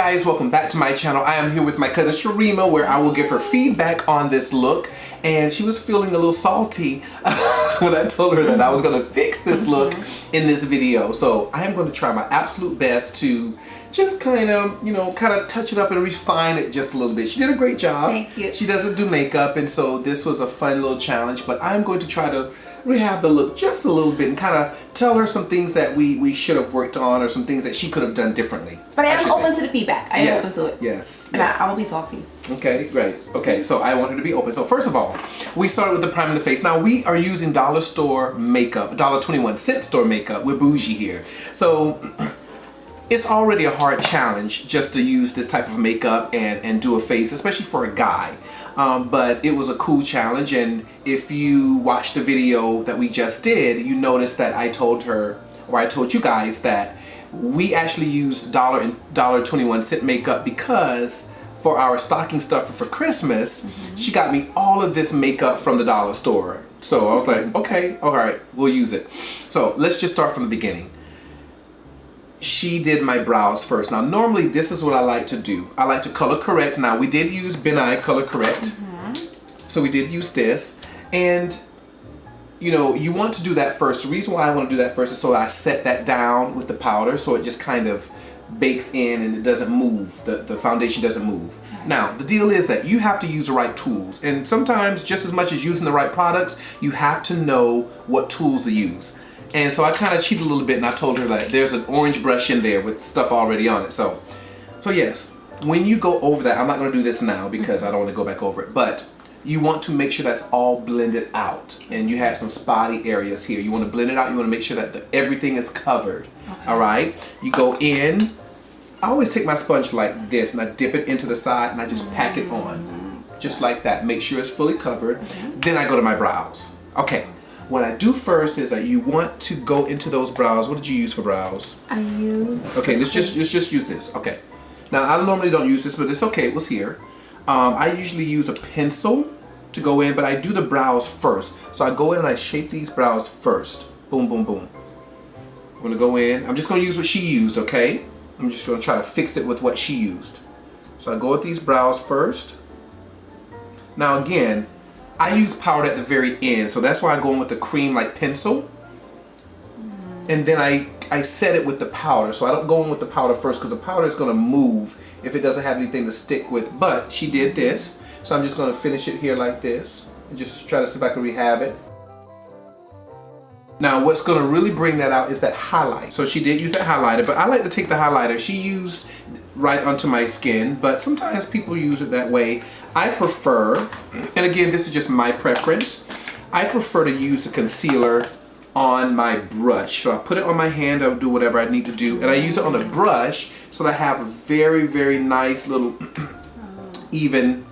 guys, welcome back to my channel. I am here with my cousin Sherema, where I will give her feedback on this look. And she was feeling a little salty when I told her that I was going to fix this look in this video. So I am going to try my absolute best to just kind of touch it up and refine it just a little bit. She did a great job. Thank you. She doesn't do makeup, and so this was a fun little challenge, but I'm going to try to rehab the look just a little bit and kind of tell her some things that we should have worked on, or some things that she could have done differently. But I am open to the feedback. I am open to it. Yes. And I will be salty. Okay, great. Okay, so I want her to be open. So first of all, we started with the prime in the face. Now we are using dollar store makeup, $1.21 store makeup. We're bougie here. So it's already a hard challenge just to use this type of makeup and do a face, especially for a guy. But it was a cool challenge, and if you watch the video that we just did, you notice that I told her, or I told you guys, that we actually used $1.21 makeup because for our stocking stuffer for Christmas, she got me all of this makeup from the dollar store. So I was like, okay, all right, we'll use it. So let's just start from the beginning. She did my brows first. Now normally this is what I like to do. I like to color correct. Now we did use Ben Nye color correct. So we did use this, and you want to do that first. The reason why I want to do that first is so I set that down with the powder so it just kind of bakes in and it doesn't move. The foundation doesn't move. Now the deal is that you have to use the right tools, and sometimes just as much as using the right products, you have to know what tools to use. And so I kind of cheated a little bit, and I told her that there's an orange brush in there with stuff already on it. So yes, when you go over that, I'm not going to do this now because I don't want to go back over it, but you want to make sure that's all blended out, and you have some spotty areas here. You want to blend it out. You want to make sure that everything is covered. Okay. All right. You go in. I always take my sponge like this, and I dip it into the side, and I just pack it on, just like that. Make sure it's fully covered. Then I go to my brows. Okay. What I do first is that you want to go into those brows. What did you use for brows? I use... Okay, let's just use this. Okay. Now, I normally don't use this, but it's okay. It was here. I usually use a pencil to go in, but I do the brows first. So I go in and I shape these brows first. Boom, boom, boom. I'm going to go in. I'm just going to use what she used, okay? I'm just going to try to fix it with what she used. So I go with these brows first. Now, again, I use powder at the very end, so that's why I go in with the cream like pencil. And then I set it with the powder, so I don't go in with the powder first because the powder is going to move if it doesn't have anything to stick with. But she did this, so I'm just going to finish it here like this and just try to see if I can rehab it. Now what's going to really bring that out is that highlight. So she did use that highlighter, but I like to take the highlighter she used right onto my skin, but sometimes people use it that way. I prefer, and again this is just my preference, I prefer to use the concealer on my brush. So I put it on my hand, I'll do whatever I need to do, and I use it on a brush so that I have a very, very nice little even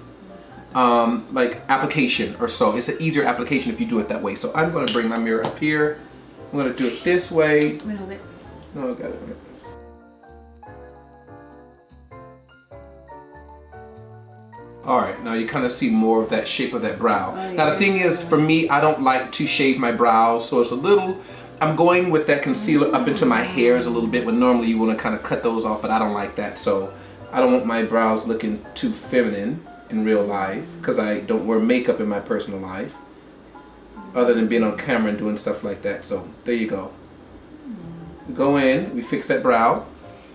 like application or so. It's an easier application if you do it that way. So I'm going to bring my mirror up here. I'm going to do it this way. No, I got it. Alright, now you kind of see more of that shape of that brow. Now the thing is, for me, I don't like to shave my brows, so it's a little, I'm going with that concealer up into my hairs a little bit, when normally you want to kind of cut those off, but I don't like that. So I don't want my brows looking too feminine in real life, because I don't wear makeup in my personal life, other than being on camera and doing stuff like that. So there you go. We go in, we fix that brow.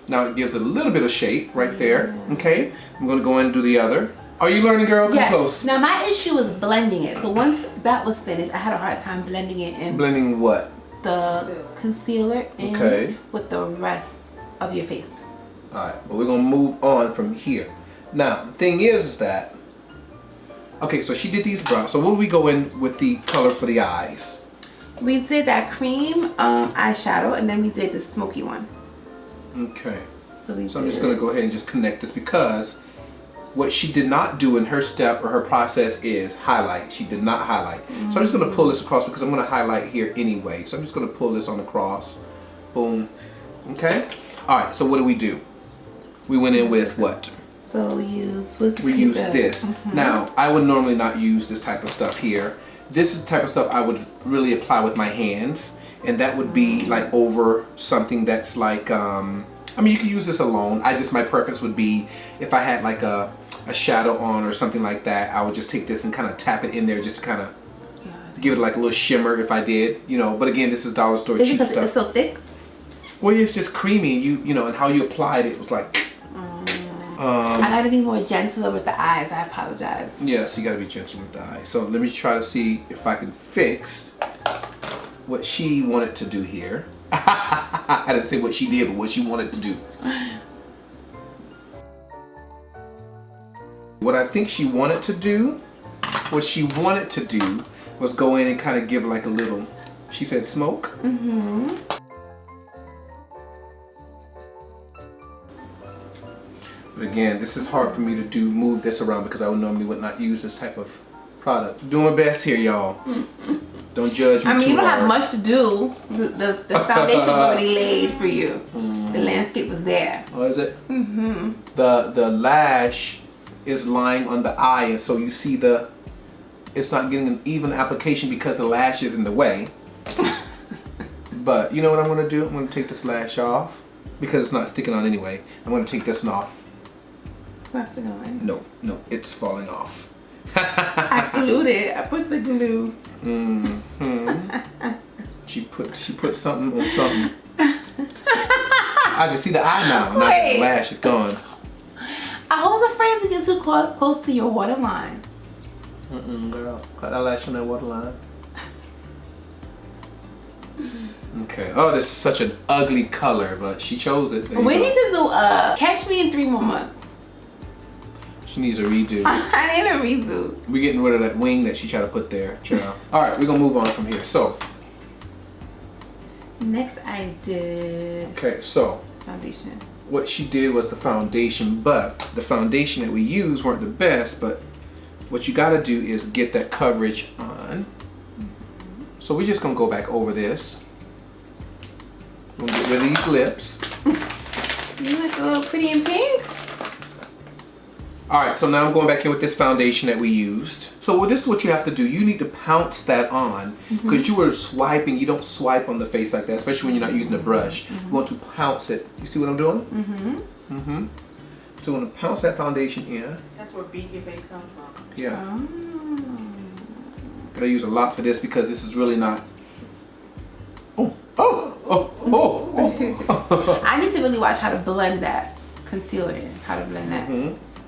Now it gives it a little bit of shape right there. Okay, I'm going to go in and do the other. Are you learning, girl? Come close. Now my issue was blending it. So once that was finished, I had a hard time blending it in. Blending what? The concealer in with the rest of your face. Alright, but we're going to move on from here. Now, the thing is that, okay, so she did these brows. So what do we go in with the color for the eyes? We did that cream eyeshadow, and then we did the smoky one. Okay. So I'm just going to go ahead and just connect this, because what she did not do in her step or her process is highlight. She did not highlight. So I'm just going to pull this across because I'm going to highlight here anyway. So I'm just going to pull this on across. Boom. Okay. All right. So what do? We went in with what? So we used this. Now, I would normally not use this type of stuff here. This is the type of stuff I would really apply with my hands, and that would be like over something that's like I mean, you can use this alone. My preference would be if I had like a shadow on or something like that, I would just take this and kind of tap it in there just to kind of give it like a little shimmer if I did, you know. But again, this is dollar store cheap stuff. Is it because it's so thick? Well, it's just creamy, and you know, and how you applied it was like. I gotta be more gentler with the eyes. I apologize. Yes, you gotta be gentle with the eyes. So let me try to see if I can fix what she wanted to do here. I didn't say what she did, but what she wanted to do. What I think she wanted to do, was go in and kind of give like a little, she said smoke. Mm-hmm. But again, this is hard for me to move this around because I would not use this type of product. Doing my best here, y'all. Don't judge me too hard. I mean, you don't have much to do. The foundation's already laid for you. The landscape was there. Oh, is it? Mm-hmm. The lash is lying on the eye, and so you see it's not getting an even application because the lash is in the way. But you know what I'm going to do? I'm going to take this lash off because it's not sticking on anyway. I'm going to take this one off. It's not sticking on. No, it's falling off. I glued it. I put the glue. Mm-hmm. She put something on something. I can see the eye now. Now that the lash is gone. I was afraid to get too close to your waterline. Girl. Got that lash on that waterline. Okay. Oh, this is such an ugly color, but she chose it. We need to do Catch Me in 3 More Months. She needs a redo. I need a redo. We're getting rid of that wing that she tried to put there. Alright, we're going to move on from here. So. Next I did. Okay, so. Foundation. What she did was the foundation, but the foundation that we used weren't the best, but what you got to do is get that coverage on. So we're just going to go back over this. We're going to get rid of these lips. You look a little pretty in pink. Alright, so now I'm going back in with this foundation that we used. So this is what you have to do. You need to pounce that on because you were swiping. You don't swipe on the face like that, especially when you're not using a brush. You want to pounce it. You see what I'm doing? So I'm going to pounce that foundation in. That's where beat your face comes from. Yeah. Gotta use a lot for this because this is really not. I need to really watch how to blend that concealer in. How to blend that.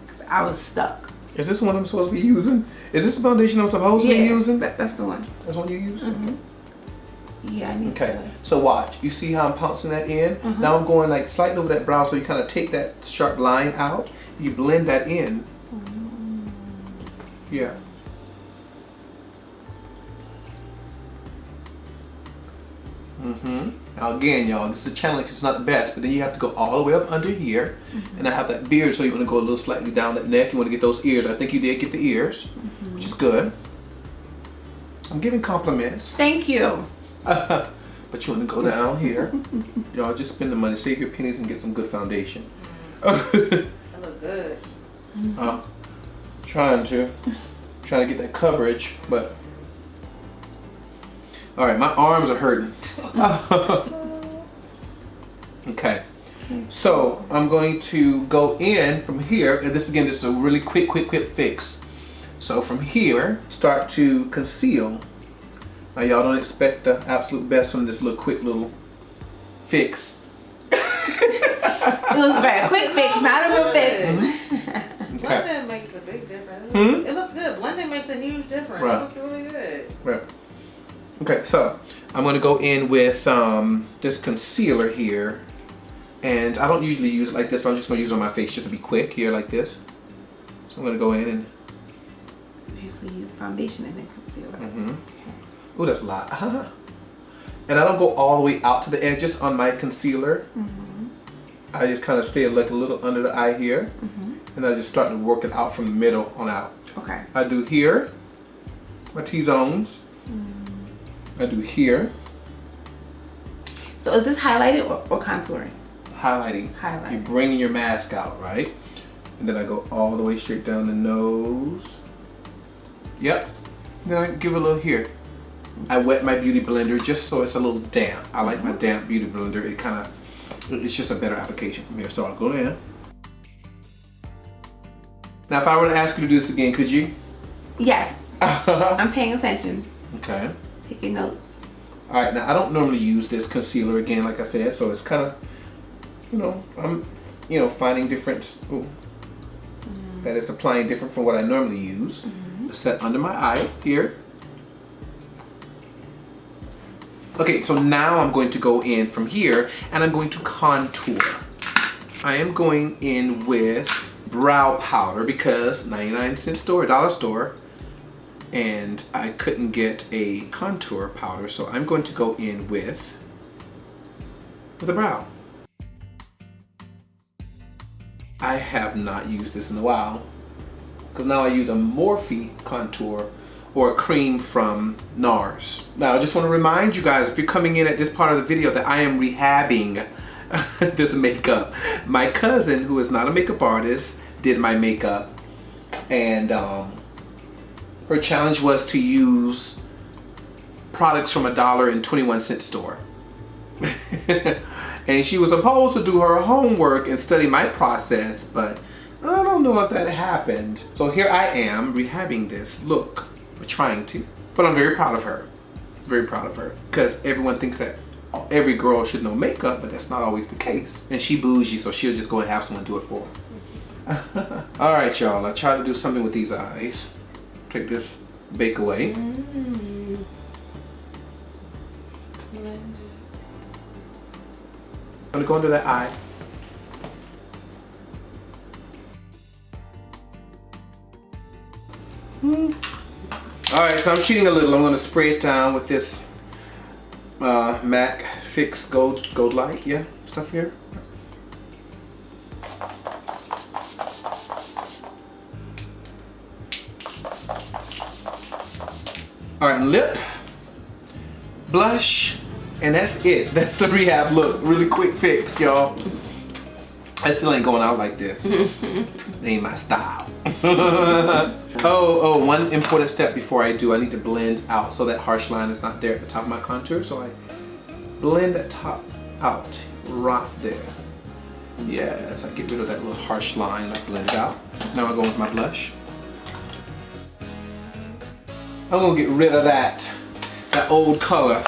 Because I was stuck. Is this the one I'm supposed to be using? Is this the foundation I'm supposed to be using? That's the one. That's one you used? Yeah, I need to. So watch. You see how I'm pouncing that in? Now I'm going like slightly over that brow so you kind of take that sharp line out. You blend that in. Yeah. Now again, y'all, this is a challenge. It's not the best, but then you have to go all the way up under here, and I have that beard, so you want to go a little slightly down that neck. You want to get those ears. I think you did get the ears, which is good. I'm giving compliments. Thank you. But you want to go down here. Y'all just spend the money, save your pennies, and get some good foundation. That look good. Trying to get that coverage, but. All right, my arms are hurting. Okay, so I'm going to go in from here, and this is a really quick fix. So from here, start to conceal. Now y'all don't expect the absolute best from this quick little fix. It was a very quick fix, not a real fix. Okay. Blending makes a big difference. It looks good. Blending makes a huge difference. Right. It looks really good. Right. Okay, so I'm going to go in with this concealer here, and I don't usually use it like this, but I'm just going to use it on my face just to be quick here like this. So I'm going to go in and. So you foundation and then concealer. Ooh, that's a lot. And I don't go all the way out to the edges on my concealer. I just kind of stay like a little under the eye here, and I just start to work it out from the middle on out. Okay. I do here, my T-zones. I do here. So is this highlighted or contouring? Highlighting. You're bringing your mask out, right? And then I go all the way straight down the nose. Yep. Then I give it a little here. I wet my beauty blender just so it's a little damp. I like my damp beauty blender. It kind of It's just a better application from here. So I'll go in. Now if I were to ask you to do this again, could you? Yes. I'm paying attention. Okay. Taking notes. All right, now I don't normally use this concealer again, like I said, so it's kind of, I'm, finding different, that it's applying different from what I normally use. Set under my eye here. Okay, so now I'm going to go in from here and I'm going to contour. I am going in with brow powder because 99-cent store, dollar store, and I couldn't get a contour powder, so I'm going to go in with a brow. I have not used this in a while because now I use a Morphe contour or a cream from NARS. Now I just want to remind you guys, if you're coming in at this part of the video, that I am rehabbing this makeup. My cousin, who is not a makeup artist, did my makeup, and her challenge was to use products from a $1.21 store. And she was supposed to do her homework and study my process, but I don't know if that happened. So here I am rehabbing this look, or trying to. But I'm very proud of her. Very proud of her. Because everyone thinks that every girl should know makeup, but that's not always the case. And she bougie, so she'll just go and have someone do it for her. Alright y'all, I tried to do something with these eyes. Take this bake away. I'm gonna go under that eye. Alright, so I'm cheating a little. I'm gonna spray it down with this MAC Fix Gold Light, yeah, stuff here. Alright, lip, blush, and that's it. That's the rehab look. Really quick fix, y'all. I still ain't going out like this. They ain't my style. Oh, one important step before I do. I need to blend out so that harsh line is not there at the top of my contour. So I blend that top out right there. Yes, I get rid of that little harsh line and I blend it out. Now I go with my blush. I'm gonna get rid of that old color,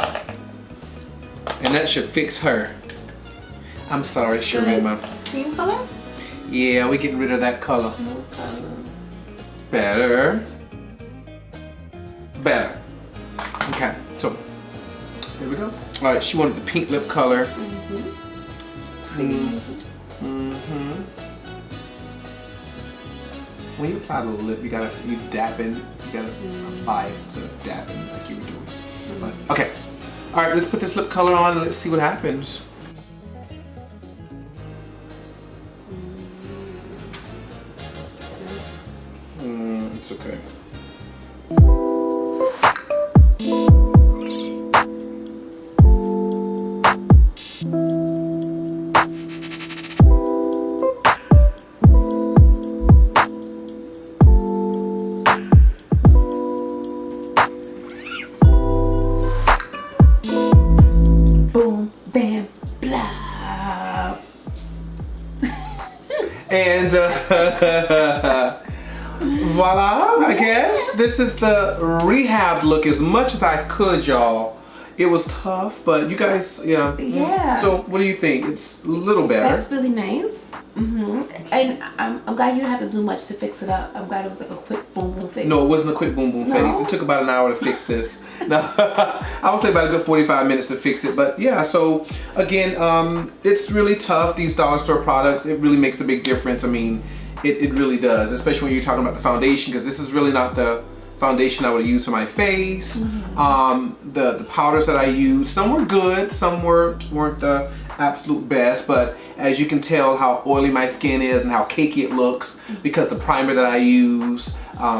and that should fix her. I'm sorry, Sherema. Cream color? Yeah, we're getting rid of that color. Better. Better. Okay, so there we go. All right, she wanted the pink lip color. When you apply the lip, you dapping. You gotta apply it instead of dabbing like you were doing. But okay. All right, let's put this lip color on and let's see what happens. It's okay. Boom, bam, blah. And voila, I guess. This is the rehab look as much as I could, y'all. It was tough, but you guys, yeah. Yeah. So what do you think? It's a little better. That's really nice. And I'm glad you didn't have to do much to fix it up. I'm glad it was like a quick boom boom fix. No, it wasn't a quick boom boom phase. It took about an hour to fix this. No, I would say about a good 45 minutes to fix it. But yeah, so again, it's really tough. These dollar store products, it really makes a big difference. I mean, it really does, especially when you're talking about the foundation, because this is really not the foundation I would use for my face. The powders that I used, some were good, some weren't the absolute best, but as you can tell how oily my skin is and how cakey it looks because the primer that I use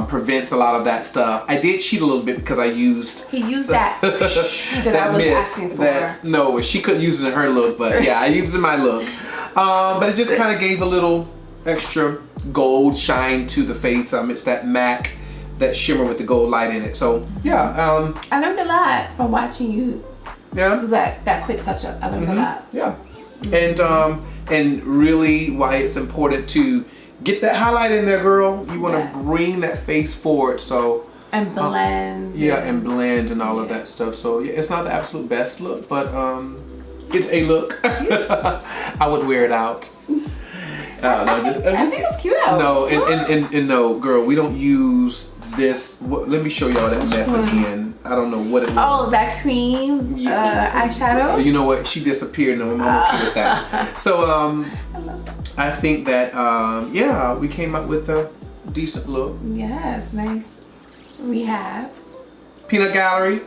prevents a lot of that stuff. I did cheat a little bit because I used that I was asking for. No, she couldn't use it in her look, but yeah, I used it in my look. But it just kind of gave a little extra gold shine to the face. It's that MAC, that shimmer with the gold light in it. So yeah, I learned a lot from watching you do that quick touch up. I learned a lot. Yeah. And really why it's important to get that highlight in there, girl. You want to bring that face forward, so and blend. And blend and all of that stuff. So yeah, it's not the absolute best look, but it's a look. I would wear it out. I think it's cute out. No, and no, girl, we don't use this. Let me show y'all that mess again. I don't know what it was. Oh, that cream eyeshadow. You know what? She disappeared. No, I'm okay with that. So I think that yeah, we came up with a decent look. Yes, nice. Rehab. Peanut Gallery.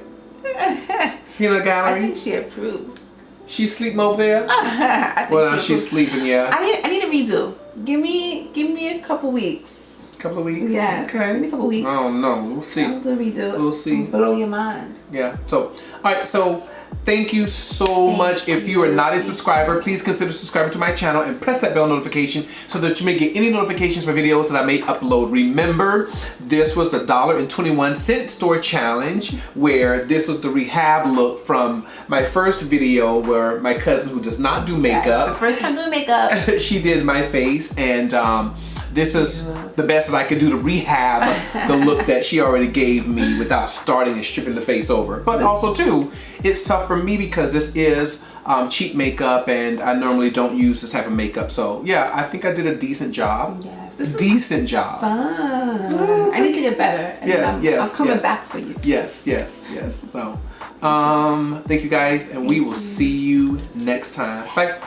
Peanut Gallery. I think she approves. She's sleeping over there. Well, now she's sleeping. Yeah. I need a redo. Give me a couple weeks. Couple of weeks. Yeah. Okay. Give me a couple weeks. Oh no, we'll see. I'll do a redo. We'll see. Blow your mind. Yeah. So, all right. So, thank you so much. If you are not a subscriber, please consider subscribing to my channel and press that bell notification so that you may get any notifications for videos that I may upload. Remember, this was the $1.21 store challenge, where this was the Rehab look from my first video, where my cousin, who does not do makeup, Yes, the first time doing makeup, she did my face, and this is the best that I could do to rehab the look that she already gave me without starting and stripping the face over. But also too, it's tough for me because this is cheap makeup and I normally don't use this type of makeup. So yeah, I think I did a decent job. Yes, this decent job. Fun. I need to get better. And I'm coming back for you. Yes. So thank you guys, and we will see you next time. Bye.